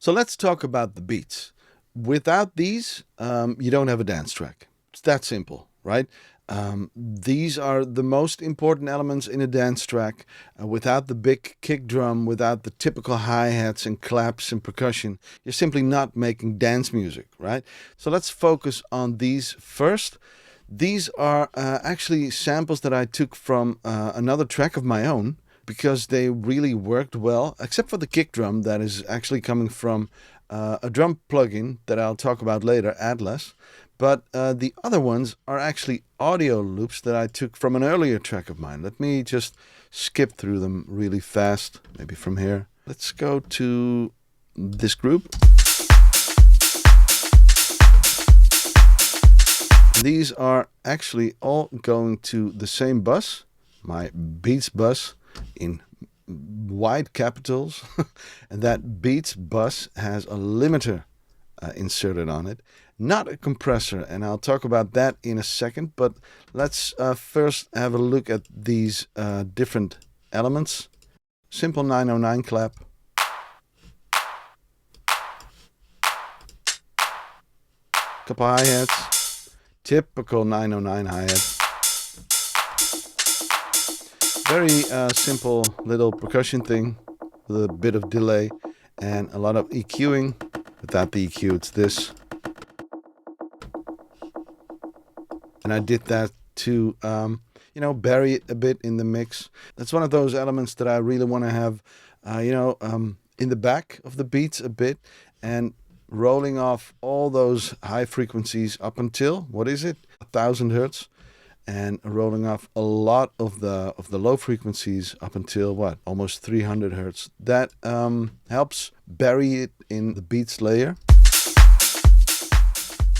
So let's talk about the beats. Without these, you don't have a dance track. It's that simple, right? These are the most important elements in a dance track. Without the big kick drum, without the typical hi-hats and claps and percussion, you're simply not making dance music, right? So let's focus on these first. These are actually samples that I took from another track of my own because they really worked well, except for the kick drum that is actually coming from a drum plugin that I'll talk about later, Atlas. But the other ones are actually audio loops that I took from an earlier track of mine. Let me just skip through them really fast, maybe from here. Let's go to this group. These are actually all going to the same bus, my Beats bus in white capitals. And that Beats bus has a limiter inserted on it, not a compressor, and I'll talk about that in a second. But let's first have a look at these different elements. Simple 909 clap. Couple hi-hats. Typical 909 hi-hat. Very simple little percussion thing with a bit of delay and a lot of EQing. Without the EQ, it's this. And I did that to, bury it a bit in the mix. That's one of those elements that I really want to have, in the back of the beats a bit, and rolling off all those high frequencies up until, what is it, 1,000 hertz, and rolling off a lot of the low frequencies up until what, almost 300 hertz. That helps bury it in the beats layer.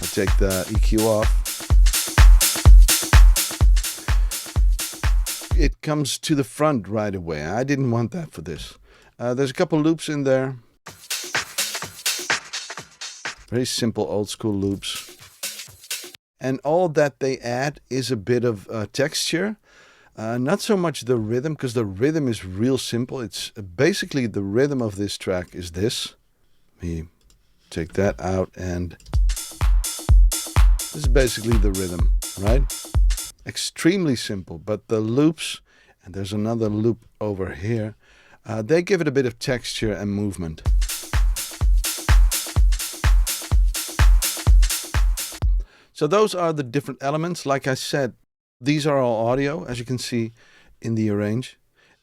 I'll take the EQ off. It comes to the front right away. I didn't want that for this. There's a couple loops in there. Very simple old school loops. And all that they add is a bit of texture. Not so much the rhythm, because the rhythm is real simple. It's basically the rhythm of this track is this. Let me take that out, and this is basically the rhythm, right? Extremely simple, but the loops, and there's another loop over here, they give it a bit of texture and movement. So those are the different elements. Like I said, these are all audio, as you can see in the arrange.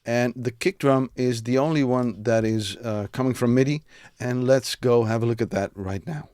And the kick drum is the only one that is coming from MIDI. And let's go have a look at that right now.